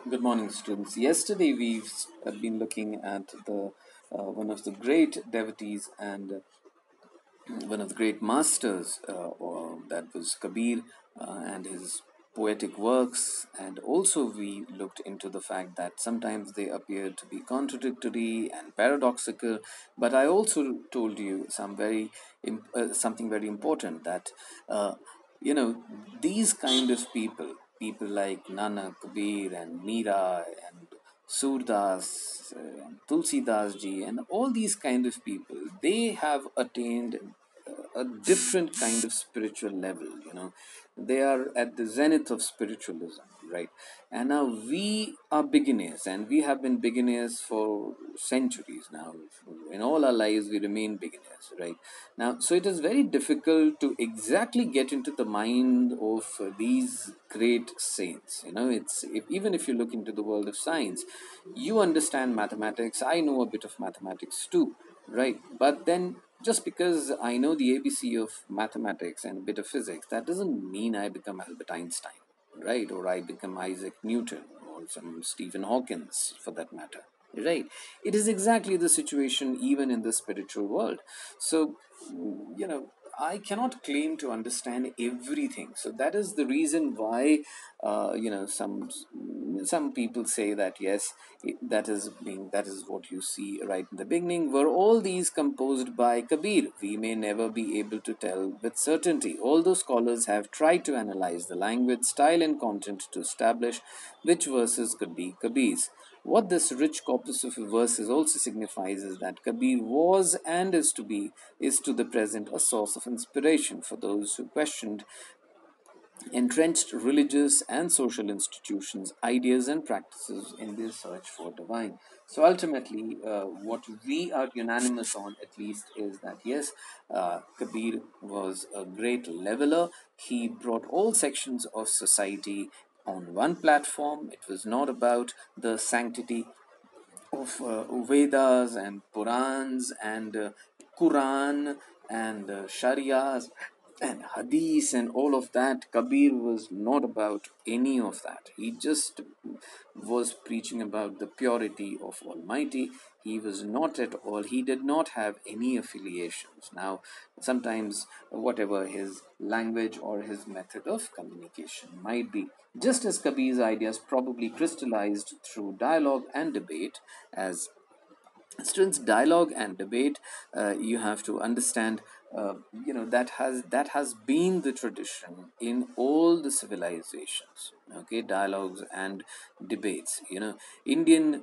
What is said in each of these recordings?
Good morning, students. Yesterday we've been looking at the one of the great devotees and one of the great masters, that was Kabir, and his poetic works. And also, we looked into the fact that sometimes they appear to be contradictory and paradoxical. But I also told you something very important, that uh, you know these kind of people like Nanak, Kabir, and Meera, and Surdas, Tulsi Das ji, and all these kind of people, they have attained a different kind of spiritual level. They are at the zenith of spiritualism, right? And now we are beginners, and we have been beginners for centuries now. In all our lives we remain beginners, right? Now, so it is very difficult to exactly get into the mind of these great saints. Even if you look into the world of science, you understand mathematics. I know a bit of mathematics too, right? But then, just because I know the ABC of mathematics and a bit of physics, that doesn't mean I become Albert Einstein, right? Or I become Isaac Newton or some Stephen Hawkins for that matter, right? It is exactly the situation even in the spiritual world. So, I cannot claim to understand everything. So that is the reason why, some people say that yes, that is what you see right in the beginning. Were all these composed by Kabir? We may never be able to tell with certainty. Although scholars have tried to analyze the language, style, and content to establish which verses could be Kabir's. What this rich corpus of verses also signifies is that Kabir was and is to the present a source of inspiration for those who questioned entrenched religious and social institutions, ideas, and practices in their search for divine. So ultimately, what we are unanimous on, at least, is that yes, Kabir was a great leveler. He brought all sections of society on one platform. It was not about the sanctity of Vedas and Purans and Quran and Sharias and Hadith and all of that. Kabir was not about any of that. He just was preaching about the purity of Almighty. He was not at all, he did not have any affiliations. Now, sometimes, whatever his language or his method of communication might be, just as Kabir's ideas probably crystallized through dialogue and debate, as students, dialogue and debate, you have to understand, that has been the tradition in all the civilizations. Okay, dialogues and debates. Indian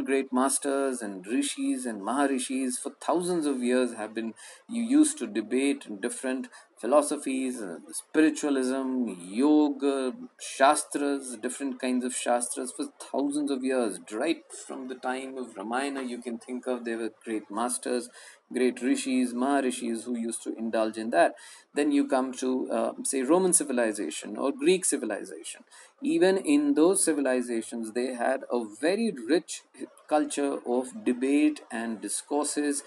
great masters and rishis and maharishis for thousands of years have been you used to debate different philosophies, spiritualism, yoga, shastras, different kinds of shastras for thousands of years. Right from the time of Ramayana, you can think of, there were great masters, great rishis, maharishis who used to indulge in that. Then you come to, say, Roman civilization or Greek civilization. Even in those civilizations, they had a very rich culture of debate and discourses,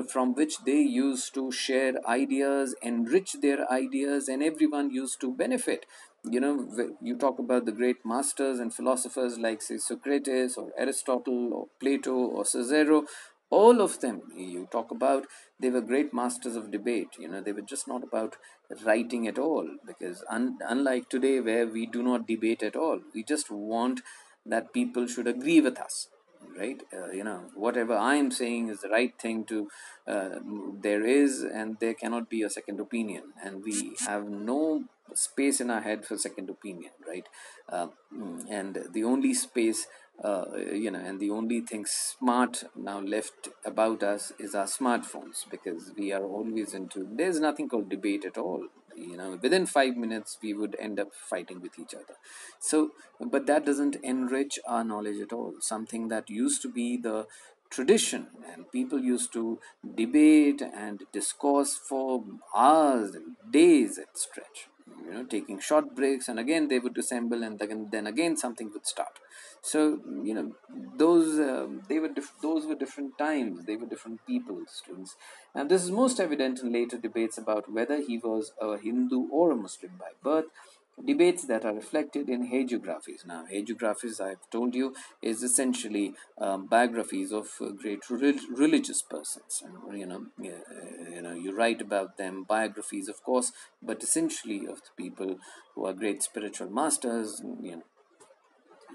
from which they used to share ideas, enrich their ideas, and everyone used to benefit. You talk about the great masters and philosophers like, say, Socrates or Aristotle or Plato or Cicero. All of them you talk about, they were great masters of debate. They were just not about writing at all, because unlike today, where we do not debate at all, we just want that people should agree with us, right? Whatever I am saying is the right thing to, uh, there is and there cannot be a second opinion, and we have no space in our head for second opinion, right? And the only space, and the only thing smart now left about us is our smartphones, because we are always into, there's nothing called debate at all. Within 5 minutes we would end up fighting with each other. So, but that doesn't enrich our knowledge at all. Something that used to be the tradition, and people used to debate and discourse for hours and days at stretch, taking short breaks, and again they would assemble, and then again something would start. So, those were different times, they were different people, students. And this is most evident in later debates about whether he was a Hindu or a Muslim by birth. Debates that are reflected in hagiographies. Now, hagiographies, I've told you, is essentially biographies of great religious persons. And, you write about them, biographies, of course, but essentially of the people who are great spiritual masters.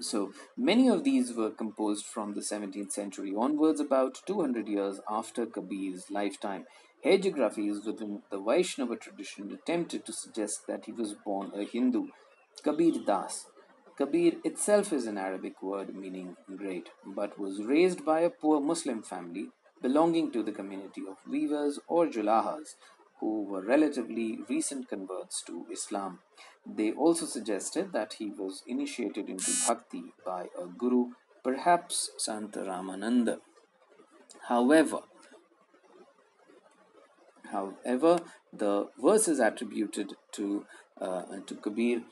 So many of these were composed from the 17th century onwards, about 200 years after Kabir's lifetime. Hagiographies within the Vaishnava tradition attempted to suggest that he was born a Hindu, Kabir Das. Kabir itself is an Arabic word meaning great, but was raised by a poor Muslim family belonging to the community of weavers or julahas, who were relatively recent converts to Islam. They also suggested that he was initiated into bhakti by a guru, perhaps Sant Ramananda. However, However, the verses attributed to Kabir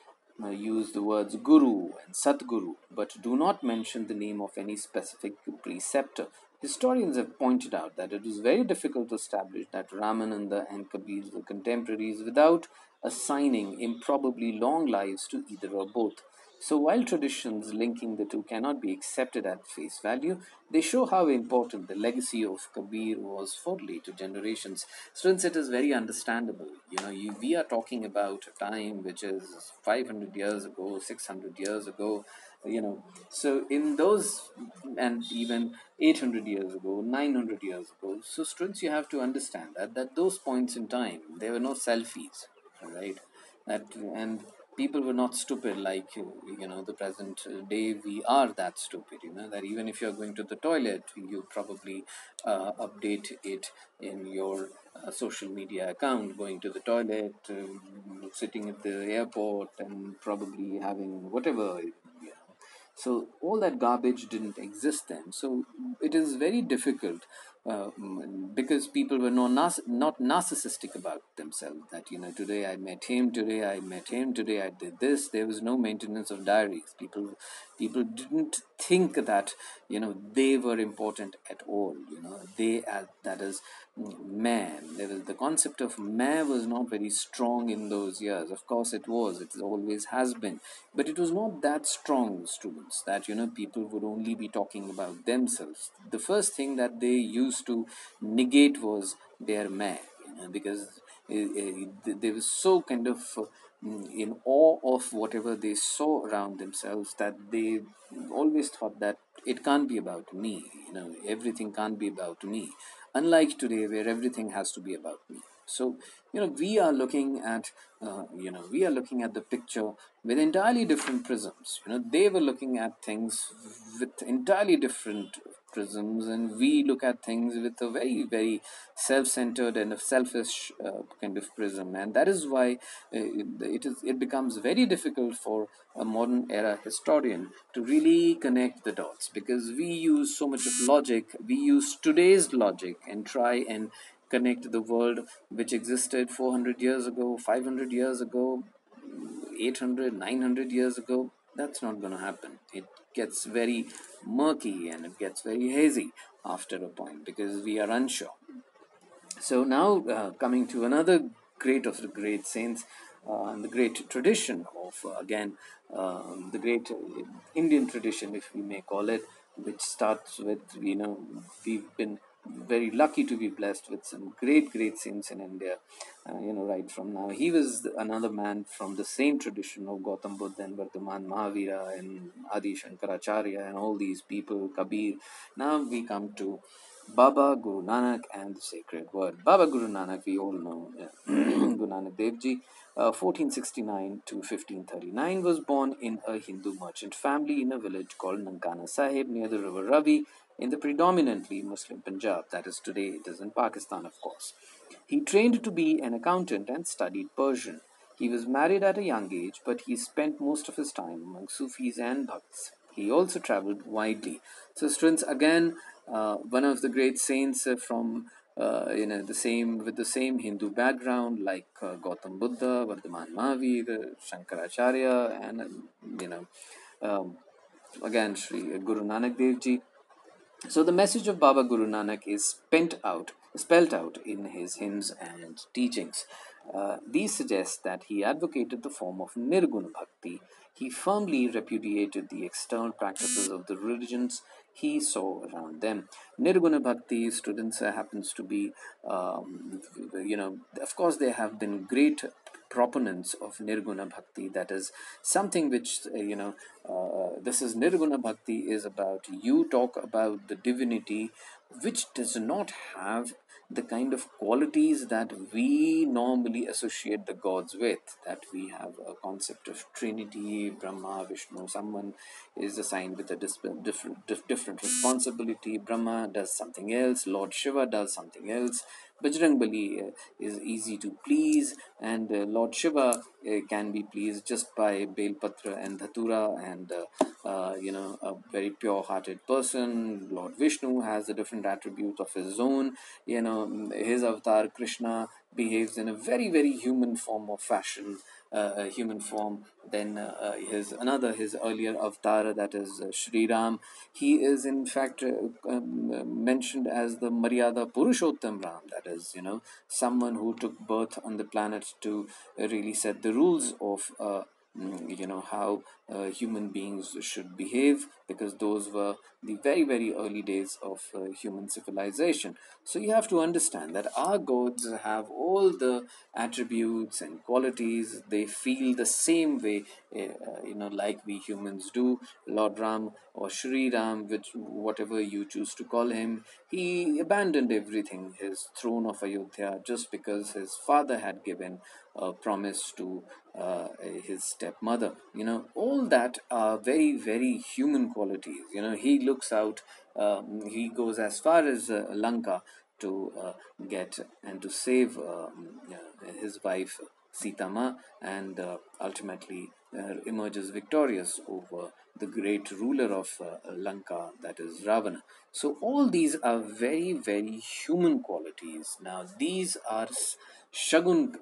use the words Guru and Satguru, but do not mention the name of any specific preceptor. Historians have pointed out that it was very difficult to establish that Ramananda and Kabir were contemporaries without assigning improbably long lives to either or both. So, while traditions linking the two cannot be accepted at face value, they show how important the legacy of Kabir was for later generations. Since it is very understandable, we are talking about a time which is 500 years ago, 600 years ago, so in those, and even 800 years ago, 900 years ago. So, students, you have to understand that those points in time, there were no selfies, all right? That and people were not stupid like the present day we are that stupid, that even if you're going to the toilet, you probably update it in your social media account, going to the toilet, sitting at the airport, and probably having whatever. So all that garbage didn't exist then. So it is very difficult, because people were not narcissistic about themselves. That today I met him, today I met him, today I did this. There was no maintenance of diaries. People didn't think that they were important at all. They that is man. There was the concept of man was not very strong in those years. Of course, it was. It always has been, but it was not that strong, students, that people would only be talking about themselves. The first thing that they used to negate was their man, because they were so kind of in awe of whatever they saw around themselves, that they always thought that it can't be about me. Everything can't be about me, unlike today where everything has to be about me. So we are looking at the picture with entirely different prisms. They were looking at things with entirely different prisms, and we look at things with a very, very self-centered and a selfish kind of prism. And that is why it becomes very difficult for a modern era historian to really connect the dots, because we use so much of logic. We use today's logic and try and connect the world which existed 400 years ago, 500 years ago, 800, 900 years ago. That's not going to happen. It gets very murky and it gets very hazy after a point, because we are unsure. So now, coming to another great of the great saints, and the great tradition of, again, the great Indian tradition, if we may call it, which starts with, we've been very lucky to be blessed with some great, great saints in India, right from now. He was another man from the same tradition of Gautam Buddha and Vartaman Mahavira and Adi Shankaracharya and all these people, Kabir. Now we come to Baba Guru Nanak and the sacred word. Baba Guru Nanak, we all know, Guru Nanak Dev Ji, 1469 to 1539, was born in a Hindu merchant family in a village called Nankana Sahib near the river Ravi in the predominantly Muslim Punjab. That is, today it is in Pakistan, of course. He trained to be an accountant and studied Persian. He was married at a young age, but he spent most of his time among Sufis and Bhakts. He also traveled widely. So, students, again, one of the great saints from the same with the same Hindu background, like Gautam Buddha, Vardhaman Mahavir, Shankaracharya, and um, again Sri Guru Nanak Dev Ji. So the message of Baba Guru Nanak is pent out spelt out in his hymns and teachings. These suggest that he advocated the form of Nirguna Bhakti. He firmly repudiated the external practices of the religions he saw around them. Nirguna Bhakti, students, happens to be, of course, there have been great proponents of Nirguna Bhakti. That is something which, this is Nirguna Bhakti is about you talk about the divinity which does not have the kind of qualities that we normally associate the gods with. That we have a concept of Trinity, Brahma, Vishnu. Someone is assigned with a different responsibility. Brahma does something else. Lord Shiva does something else. Bajrangbali is easy to please, and Lord Shiva can be pleased just by Belpatra and Dhatura, and a very pure-hearted person. Lord Vishnu has a different attribute of his own. His avatar Krishna behaves in a very very human form of fashion, human form. Then his earlier avatar, that is Sri Ram. He is in fact mentioned as the Maryada Purushottam Ram. That is, someone who took birth on the planet to really set the rules of. How human beings should behave, because those were the very very early days of human civilization. So you have to understand that our gods have all the attributes and qualities. They feel the same way, like we humans do. Lord Ram or Shri Ram, which whatever you choose to call him, he abandoned everything, his throne of Ayodhya, just because his father had given a promise to his stepmother. All that are very very human qualities. He looks out, he goes as far as Lanka to get and to save his wife Sitama, and ultimately emerges victorious over the great ruler of Lanka, that is Ravana. So all these are very very human qualities. Now these are shagun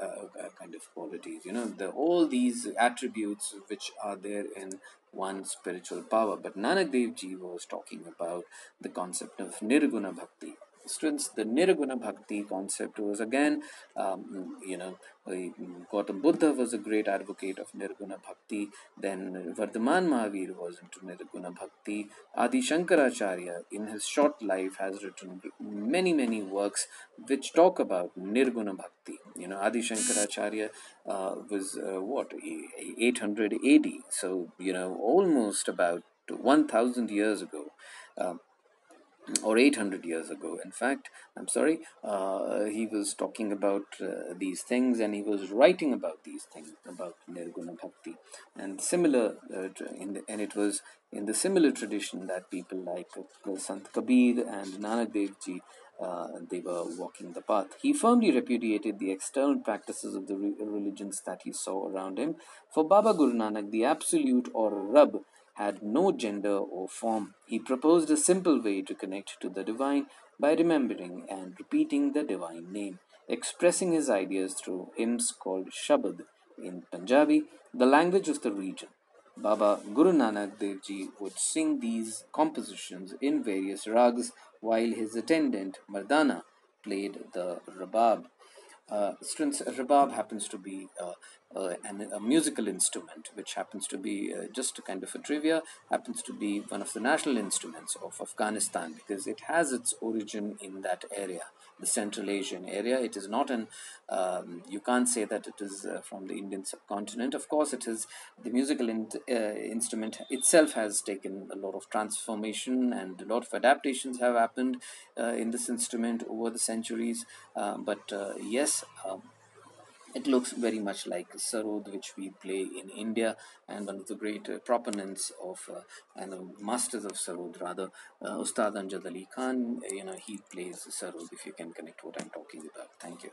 kind of qualities. All these attributes which are there in one spiritual power. But Nanak Dev Ji was talking about the concept of Nirguna Bhakti. Students, the Nirguna Bhakti concept was again, Gautam Buddha was a great advocate of Nirguna Bhakti. Then Vardhaman Mahavir was into Nirguna Bhakti. Adi Shankaracharya, in his short life, has written many, many works which talk about Nirguna Bhakti. Adi Shankaracharya was 800 AD, so almost about 1000 years ago. Or 800 years ago, in fact, I'm sorry, he was talking about these things, and he was writing about these things, about Nirguna Bhakti. And similar and it was in the similar tradition that people like Sant Kabir and Nanak Dev Ji, they were walking the path. He firmly repudiated the external practices of the religions that he saw around him. For Baba Guru Nanak, the absolute or Rab had no gender or form. He proposed a simple way to connect to the divine by remembering and repeating the divine name, expressing his ideas through hymns called Shabad in Punjabi, the language of the region. Baba Guru Nanak Dev Ji would sing these compositions in various rags while his attendant Mardana played the rabab. Students, rabab happens to be a musical instrument, which happens to be just a kind of a trivia, happens to be one of the national instruments of Afghanistan, because it has its origin in that area, the Central Asian area. It is not you can't say that it is from the Indian subcontinent. Of course, it is the musical instrument itself has taken a lot of transformation, and a lot of adaptations have happened in this instrument over the centuries. But yes, it looks very much like sarod, which we play in India, and one of the great proponents of and masters of sarod, rather, Ustad Amjad Ali Khan. He plays sarod. If you can connect what I'm talking about, thank you.